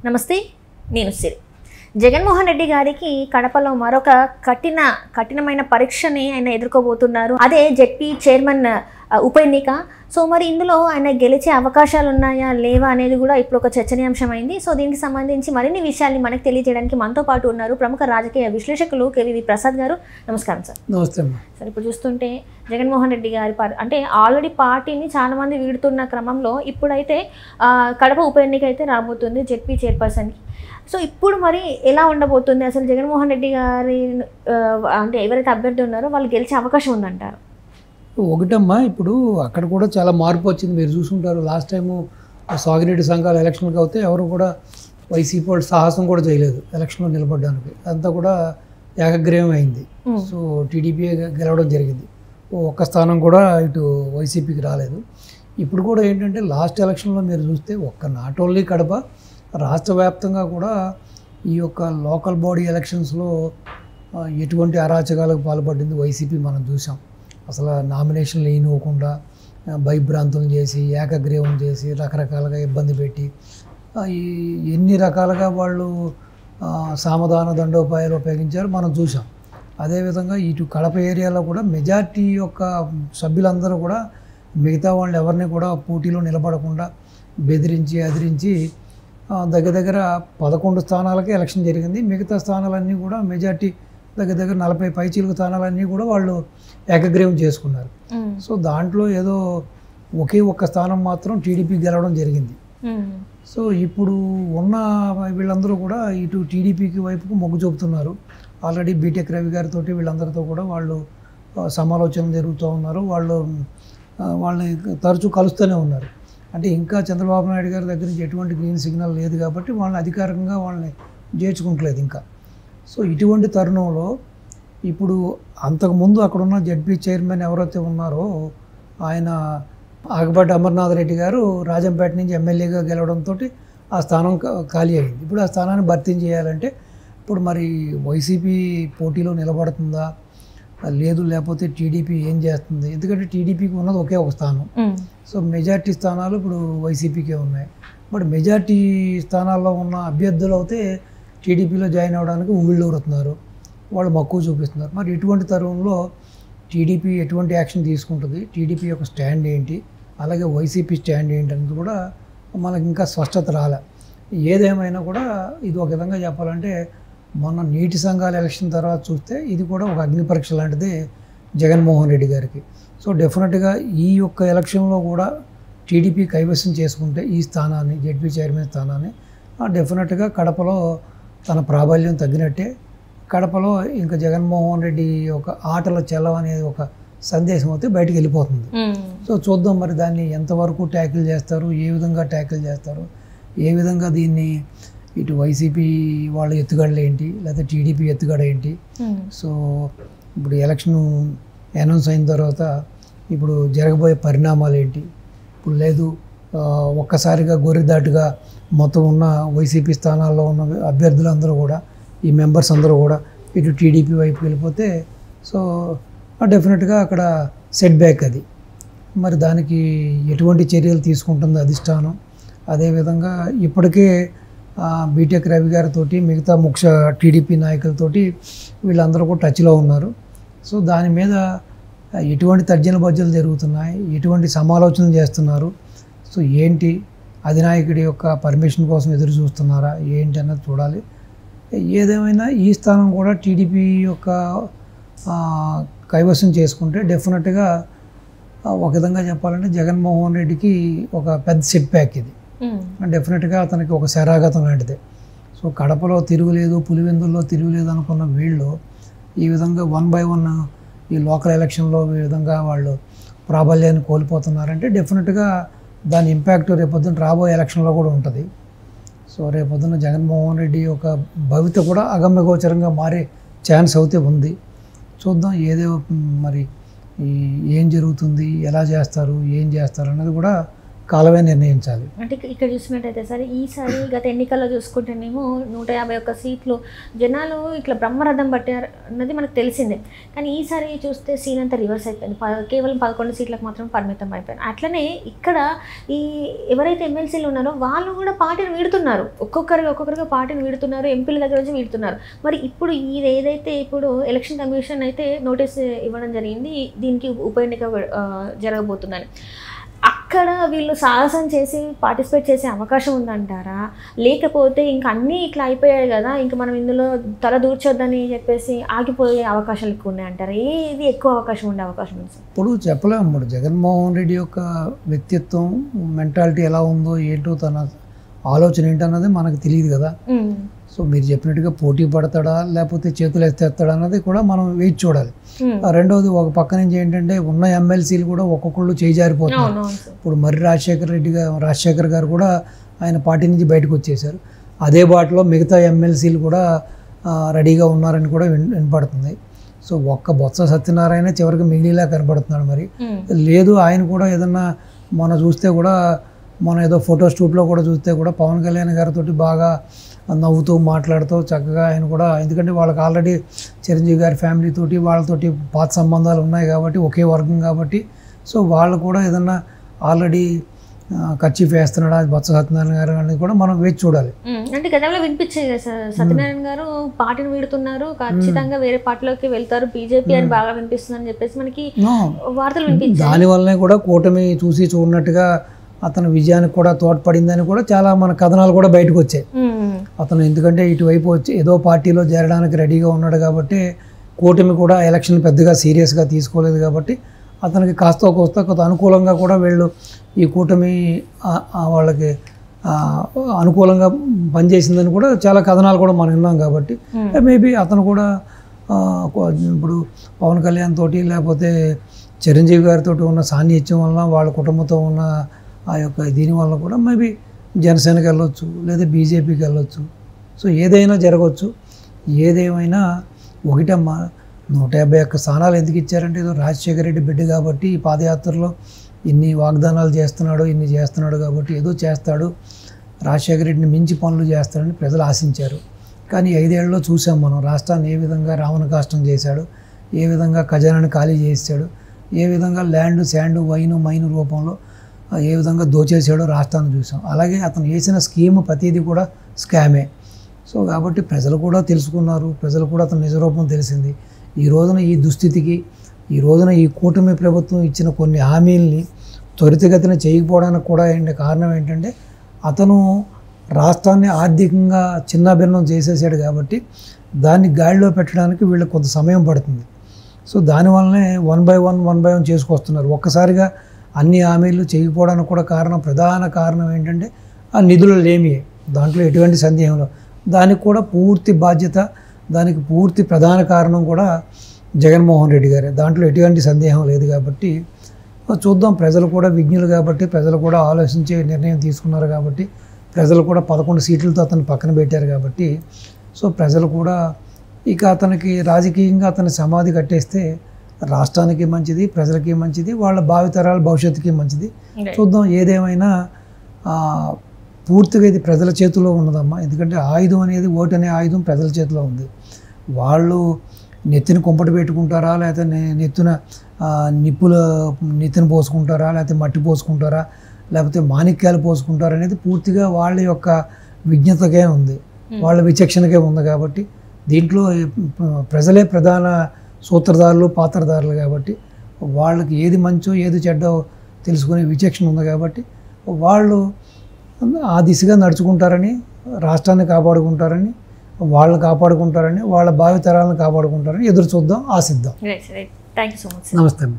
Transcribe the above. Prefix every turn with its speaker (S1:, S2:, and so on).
S1: నమస్తే, నేను సిరి. జగన్మోహన్ రెడ్డి గారికి కడపలో మరొక కఠినమైన పరీక్షని ఆయన ఎదుర్కోబోతున్నారు. అదే జెడ్పీ చైర్మన్ ఉప ఎన్నిక. సో మరి ఇందులో ఆయన గెలిచే అవకాశాలు ఉన్నాయా లేవా అనేది కూడా ఇప్పుడు ఒక చర్చనీయాంశమైంది. సో దీనికి సంబంధించి మరిన్ని విషయాల్ని మనకు తెలియజేయడానికి మనతో పాటు ఉన్నారు ప్రముఖ రాజకీయ విశ్లేషకులు కేవీవి ప్రసాద్ గారు. నమస్కారం సార్.
S2: నమస్తే.
S1: సార్, ఇప్పుడు చూస్తుంటే జగన్మోహన్ రెడ్డి గారి అంటే ఆల్రెడీ పార్టీని చాలామంది వీడుతున్న క్రమంలో ఇప్పుడైతే కడప ఉప ఎన్నిక అయితే రాబోతుంది జెడ్పీ చైర్పర్సన్కి. సో ఇప్పుడు మరి ఎలా ఉండబోతుంది అసలు? జగన్మోహన్ రెడ్డి గారి అంటే ఎవరైతే అభ్యర్థి ఉన్నారో వాళ్ళు గెలిచే అవకాశం ఉందంటారు?
S2: ఒకటమ్మా, ఇప్పుడు అక్కడ కూడా చాలా మార్పు వచ్చింది. మీరు చూసుకుంటారు, లాస్ట్ టైము సాగిరెడ్డి సంఘాల ఎలక్షన్కి అయితే ఎవరు కూడా వైసీపీ వాళ్ళు సాహసం కూడా చేయలేదు ఎలక్షన్లో నిలబడడానికి. అంతా కూడా ఏకగ్రీవం అయింది. సో టీడీపీ గెలవడం జరిగింది. ఒక్క స్థానం కూడా ఇటు వైసీపీకి రాలేదు. ఇప్పుడు కూడా ఏంటంటే లాస్ట్ ఎలక్షన్లో మీరు చూస్తే నాట్ ఓన్లీ కడప, రాష్ట్ర వ్యాప్తంగా కూడా ఈ యొక్క లోకల్ బాడీ ఎలక్షన్స్లో ఎటువంటి అరాచకాలకు పాల్పడింది వైసీపీ మనం చూసాం. అసలు నామినేషన్లు వేయనివ్వకుండా భయభ్రాంతులు చేసి, ఏకగ్రీవం చేసి, రకరకాలుగా ఇబ్బంది పెట్టి ఎన్ని రకాలుగా వాళ్ళు సామధాన దండోపాయాలు ఉపయోగించారు మనం చూసాం. అదేవిధంగా ఇటు కడప ఏరియాలో కూడా మెజార్టీ యొక్క సభ్యులందరూ కూడా మిగతా వాళ్ళు ఎవరిని కూడా పోటీలో నిలబడకుండా బెదిరించి అదిరించి దగ్గర 11 స్థానాలకే ఎలక్షన్ జరిగింది. మిగతా స్థానాలన్నీ కూడా మెజార్టీ దగ్గర 40 పైచీలకు స్థానాలన్నీ కూడా వాళ్ళు ఏకగ్రీవం చేసుకున్నారు. సో దాంట్లో ఏదో ఒక్క స్థానం మాత్రం టీడీపీ గెలవడం జరిగింది. సో ఇప్పుడు ఉన్న వీళ్ళందరూ కూడా ఇటు టీడీపీకి వైపుకు మొగ్గు చూపుతున్నారు. ఆల్రెడీ బీటెక్ రవి గారితో వీళ్ళందరితో కూడా వాళ్ళు సమాలోచనలు జరుగుతూ ఉన్నారు. వాళ్ళని తరచూ కలుస్తూనే ఉన్నారు. అంటే ఇంకా చంద్రబాబు నాయుడు గారి దగ్గర నుంచి ఎటువంటి గ్రీన్ సిగ్నల్ లేదు కాబట్టి వాళ్ళని అధికారికంగా వాళ్ళని చేర్చుకుంటలేదు ఇంకా. సో ఇటువంటి తరుణంలో ఇప్పుడు అంతకుముందు అక్కడున్న జెడ్పీ చైర్మన్ ఎవరైతే ఉన్నారో ఆయన ఆగపాటి అమర్నాథ్ రెడ్డి గారు రాజంపేట నుంచి ఎమ్మెల్యేగా గెలవడంతో ఆ స్థానం ఖాళీ అయింది. ఇప్పుడు ఆ స్థానాన్ని భర్తీ చేయాలంటే ఇప్పుడు మరి వైసీపీ పోటీలో నిలబడుతుందా లేదు, లేకపోతే టీడీపీ ఏం చేస్తుంది? ఎందుకంటే టీడీపీకి ఉన్నది ఒక స్థానం. సో మెజార్టీ స్థానాలు ఇప్పుడు వైసీపీకే ఉన్నాయి. బట్ మెజార్టీ స్థానాల్లో ఉన్న అభ్యర్థులు అయితే టీడీపీలో జాయిన్ అవ్వడానికి ఊళ్ళూరుతున్నారు, వాళ్ళు మక్కువ చూపిస్తున్నారు. మరి ఇటువంటి తరుణంలో టీడీపీ ఎటువంటి యాక్షన్ తీసుకుంటుంది, టీడీపీ యొక్క స్టాండ్ ఏంటి, అలాగే వైసీపీ స్టాండ్ ఏంటి అనేది కూడా మనకి ఇంకా స్పష్టత రాలే. ఏదేమైనా కూడా ఇది ఒక విధంగా చెప్పాలంటే మొన్న నీటి సంఘాల ఎలక్షన్ తర్వాత చూస్తే ఇది కూడా ఒక అగ్ని పరీక్ష లాంటిది జగన్మోహన్ రెడ్డి గారికి. సో డెఫినెట్గా ఈ యొక్క ఎలక్షన్లో కూడా టీడీపీ కైవసం చేసుకుంటే ఈ స్థానాన్ని, జెడ్పీ చైర్మన్ స్థానాన్ని, డెఫినెట్గా కడపలో తన ప్రాబల్యం తగ్గినట్టే. కడపలో ఇంకా జగన్మోహన్ రెడ్డి యొక్క ఆటల చెల్లవ అనేది ఒక సందేశం అయితే బయటకు వెళ్ళిపోతుంది. సో చూద్దాం మరి దాన్ని ఎంతవరకు ట్యాకిల్ చేస్తారు, ఏ విధంగా ట్యాకిల్ చేస్తారు, ఏ విధంగా దీన్ని ఇటు వైసీపీ వాళ్ళ ఎత్తుగడలు ఏంటి, లేకపోతే టీడీపీ ఎత్తుగడ ఏంటి. సో ఇప్పుడు ఎలక్షన్ అనౌన్స్ అయిన తర్వాత ఇప్పుడు జరగబోయే పరిణామాలు ఏంటి, ఇప్పుడు లేదు ఒక్కసారిగా గొర్రెదాటుగా మొత్తం ఉన్న వైసీపీ స్థానాల్లో ఉన్న అభ్యర్థులందరూ కూడా, ఈ మెంబర్స్ అందరూ కూడా ఇటు టీడీపీ వైపు వెళ్ళిపోతే సో డెఫినెట్గా అక్కడ సెట్ బ్యాక్ అది. మరి దానికి ఎటువంటి చర్యలు తీసుకుంటుంది అధిష్టానం? అదేవిధంగా ఇప్పటికే బీటెక్ రవి గారితో మిగతా ముఖ్య టీడీపీ నాయకులతోటి వీళ్ళందరూ కూడా టచ్లో ఉన్నారు. సో దాని మీద ఎటువంటి తర్జన భర్జనలు జరుగుతున్నాయి, ఎటువంటి సమాలోచనలు చేస్తున్నారు, సో ఏంటి, అధినాయకుడి యొక్క పర్మిషన్ కోసం ఎదురు చూస్తున్నారా ఏంటి అన్నది చూడాలి. ఏదేమైనా ఈ స్థానం కూడా టీడీపీ యొక్క కైవసం చేసుకుంటే డెఫినెట్గా ఒక విధంగా చెప్పాలంటే జగన్మోహన్ రెడ్డికి ఒక పెద్ద సెట్ బ్యాక్ ఇది. డెఫినెట్గా అతనికి ఒక శరాఘాతం లాంటిదే. సో కడపలో తిరుగులేదు, పులివెందుల్లో తిరుగులేదు అనుకున్న వీళ్ళు ఈ విధంగా 1 by 1 ఈ లోకల్ ఎలక్షన్లో ఈ విధంగా వాళ్ళు ప్రాబల్యాన్ని కోల్పోతున్నారంటే డెఫినెట్గా దాని ఇంపాక్ట్ రేపొద్దున రాబోయే ఎలక్షన్లో కూడా ఉంటుంది. సో రేపొద్దున జగన్మోహన్ రెడ్డి యొక్క భవిత కూడా అగమ్యగోచరంగా మారే ఛాన్స్ అయితే ఉంది. చూద్దాం ఏదో మరి ఏం జరుగుతుంది, ఎలా చేస్తారు, ఏం చేస్తారు అన్నది కూడా కాలమే నిర్ణయించాలి.
S1: అంటే ఇక్కడ చూసినట్టయితే సార్ ఈసారి గత ఎన్నికల్లో చూసుకుంటేనేమో 151 సీట్లు జనాలు ఇట్లా బ్రహ్మరథం పట్టారు అన్నది మనకు తెలిసిందే. కానీ ఈసారి చూస్తే సీన్ అంతా రివర్స్ అయిపోయింది. కేవలం 11 సీట్లకు మాత్రం పరిమితం అయిపోయింది. అట్లనే ఇక్కడ ఈ ఎవరైతే ఎమ్మెల్సీలు ఉన్నారో వాళ్ళు కూడా పార్టీని వీడుతున్నారు, ఒక్కొక్కరిగా పార్టీని వీడుతున్నారు, ఎంపీల దగ్గర నుంచి వీడుతున్నారు. మరి ఇప్పుడు ఇది ఏదైతే ఇప్పుడు ఎలక్షన్ కమిషన్ అయితే నోటీస్ ఇవ్వడం జరిగింది, దీనికి ఉప ఎన్నిక జరగబోతుందని, అక్కడ వీళ్ళు సాహసం చేసి పార్టిసిపేట్ చేసే అవకాశం ఉందంటారా? లేకపోతే ఇంకా అన్నీ ఇట్లా అయిపోయాయి కదా, ఇంకా మనం ఇందులో తల దూర్చొద్దని చెప్పేసి ఆగిపోయే అవకాశాలు ఎక్కువ ఉన్నాయంటారా? ఏది ఎక్కువ అవకాశం ఉండే అవకాశం ఉంది సార్?
S2: ఇప్పుడు చెప్పలేము. ఇప్పుడు జగన్మోహన్ రెడ్డి యొక్క వ్యక్తిత్వం, మెంటాలిటీ ఎలా ఉందో ఏంటో, తన ఆలోచన ఏంటన్నది మనకు తెలియదు కదా. సో మీరు చెప్పినట్టుగా పోటీ పడతాడా లేకపోతే చేతులు ఎత్తేస్తాడా అన్నది కూడా మనం వేచి చూడాలి. రెండవది, ఒక పక్క నుంచి ఏంటంటే ఉన్న ఎమ్మెల్సీలు కూడా ఒక్కొక్కళ్ళు చేజారిపోతున్నారు. ఇప్పుడు మర్రి రాజశేఖర్ గారు కూడా ఆయన పార్టీ నుంచి బయటకు వచ్చేసారు. అదే బాటలో మిగతా ఎమ్మెల్సీలు కూడా రెడీగా ఉన్నారని కూడా వినపడుతుంది. సో ఒక్క బొత్స సత్యనారాయణ చివరికి మిగిలిలా కనపడుతున్నాడు. మరి లేదు, ఆయన కూడా ఏదన్నా మొన్న చూస్తే కూడా, మొన్న ఏదో ఫోటో షూట్లో కూడా చూస్తే కూడా పవన్ కళ్యాణ్ గారితో బాగా నవ్వుతూ మాట్లాడుతూ చక్కగా ఆయన కూడా, ఎందుకంటే వాళ్ళకి ఆల్రెడీ చిరంజీవి గారి ఫ్యామిలీతోటి వాళ్ళతోటి పాత సంబంధాలు ఉన్నాయి కాబట్టి, ఒకే వర్గం కాబట్టి, సో వాళ్ళు కూడా ఏదన్నా ఆల్రెడీ కర్చీఫ్ వేస్తున్నాడా బొత్స సత్యనారాయణ గారు అనేది కూడా మనం వేచి చూడాలి.
S1: అంటే గతంలో వినిపించేది కదా సార్, సత్యనారాయణ గారు పార్టీని వీడుతున్నారు, ఖచ్చితంగా వేరే పార్టీలోకి వెళ్తారు, బీజేపీ అని బాగా వినిపిస్తుందని చెప్పేసి మనకి వార్తలు వినిపించాయి.
S2: దానివల్లనే కూడా కూటమి చూసి చూడనట్టుగా అతని విజయానికి కూడా తోడ్పడిందని కూడా చాలా మన కథనాలు కూడా బయటకు వచ్చాయి. అతను ఎందుకంటే ఇటువైపు వచ్చి ఏదో పార్టీలో చేరడానికి రెడీగా ఉన్నాడు కాబట్టి, కూటమి కూడా ఎలక్షన్ పెద్దగా సీరియస్గా తీసుకోలేదు కాబట్టి అతనికి కాస్త కొంత అనుకూలంగా కూడా వీళ్ళు ఈ కూటమి వాళ్ళకి అనుకూలంగా పనిచేసిందని కూడా చాలా కథనాలు కూడా మనం విన్నాం. కాబట్టి మేబీ అతను కూడా ఇప్పుడు పవన్ కళ్యాణ్ తోటి లేకపోతే చిరంజీవి గారితో ఉన్న సాన్నిహిత్యం వలన, వాళ్ళ కుటుంబంతో ఉన్న ఆ యొక్క దీనివల్ల కూడా మేబీ జనసేనకి వెళ్ళొచ్చు, లేదా బీజేపీకి వెళ్ళొచ్చు. సో ఏదైనా జరగవచ్చు. ఏదేమైనా ఒకటమ్మా, 151 స్థానాలు ఎందుకు ఇచ్చారంటే ఏదో రాజశేఖర రెడ్డి బిడ్డ కాబట్టి ఈ పాదయాత్రలో ఇన్ని వాగ్దానాలు చేస్తున్నాడు, ఇన్ని చేస్తున్నాడు కాబట్టి ఏదో చేస్తాడు, రాజశేఖర రెడ్డిని మించి పనులు చేస్తాడని ప్రజలు ఆశించారు. కానీ 5 ఏళ్లలో చూసాం మనం రాష్ట్రాన్ని ఏ విధంగా రావణ కాష్టం చేశాడు, ఏ విధంగా ఖజానాని ఖాళీ చేశాడు, ఏ విధంగా ల్యాండ్, శాండ్, వైను, మైను రూపంలో ఏ విధంగా దోచేసాడో రాష్ట్రాన్ని చూసాం. అలాగే అతను వేసిన స్కీమ్ ప్రతిదీ కూడా స్కామే. సో కాబట్టి ప్రజలు కూడా తెలుసుకున్నారు, ప్రజలు కూడా అతని నిజరూపం తెలిసింది. ఈ రోజున ఈ దుస్థితికి, ఈ రోజున ఈ కూటమి ప్రభుత్వం ఇచ్చిన కొన్ని హామీల్ని త్వరితగతిన చేయకపోవడానికి కూడా కారణం ఏంటంటే, అతను రాష్ట్రాన్ని ఆర్థికంగా చిన్నాభిన్నం చేసేసాడు కాబట్టి దాన్ని గాడిలో పెట్టడానికి వీళ్ళకి కొంత సమయం పడుతుంది. సో దానివల్లనే వన్ బై వన్ చేసుకొస్తున్నారు. ఒక్కసారిగా అన్ని హామీలు చేయకపోవడానికి కూడా ప్రధాన కారణం ఏంటంటే ఆ నిధుల లేమి. దాంట్లో ఎటువంటి సందేహం లేదు. దానికి కూడా పూర్తి బాధ్యత, దానికి పూర్తి ప్రధాన కారణం కూడా జగన్మోహన్ రెడ్డి గారే. దాంట్లో ఎటువంటి సందేహం లేదు. కాబట్టి చూద్దాం. ప్రజలు కూడా విజ్ఞులు కాబట్టి, ప్రజలు కూడా ఆలోచించే నిర్ణయం తీసుకున్నారు కాబట్టి, ప్రజలు కూడా 11 సీట్లతో అతను పక్కన పెట్టారు కాబట్టి, సో ప్రజలు కూడా ఇక అతనికి రాజకీయంగా అతని సమాధి కట్టేస్తే రాష్ట్రానికి మంచిది, ప్రజలకి మంచిది, వాళ్ళ భావితరాల భవిష్యత్తుకి మంచిది. చూద్దాం. ఏదేమైనా పూర్తిగా ఇది ప్రజల చేతిలో ఉన్నదమ్మా. ఎందుకంటే ఆయుధం అనేది, ఓటు అనే ఆయుధం ప్రజల చేతిలో ఉంది. వాళ్ళు నెత్తిన కుంపటి పెట్టుకుంటారా, లేకపోతే నెత్తిన పోసుకుంటారా, లేకపోతే మట్టి పోసుకుంటారా, లేకపోతే మాణిక్యాలు పోసుకుంటారా అనేది పూర్తిగా వాళ్ళ యొక్క విజ్ఞతకే ఉంది, వాళ్ళ విచక్షణకే ఉంది. కాబట్టి దీంట్లో ప్రజలే ప్రధాన సూత్రధారులు, పాత్రధారులు. కాబట్టి వాళ్ళకి ఏది మంచో ఏది చెడ్డో తెలుసుకునే విచక్షణ ఉంది. కాబట్టి వాళ్ళు ఆ దిశగా నడుచుకుంటారని, రాష్ట్రాన్ని కాపాడుకుంటారని, వాళ్ళని కాపాడుకుంటారని, వాళ్ళ భావితరాలను కాపాడుకుంటారని ఎదురు చూద్దాం, ఆశిద్దాం.
S1: Thank you so much.
S2: నమస్తే.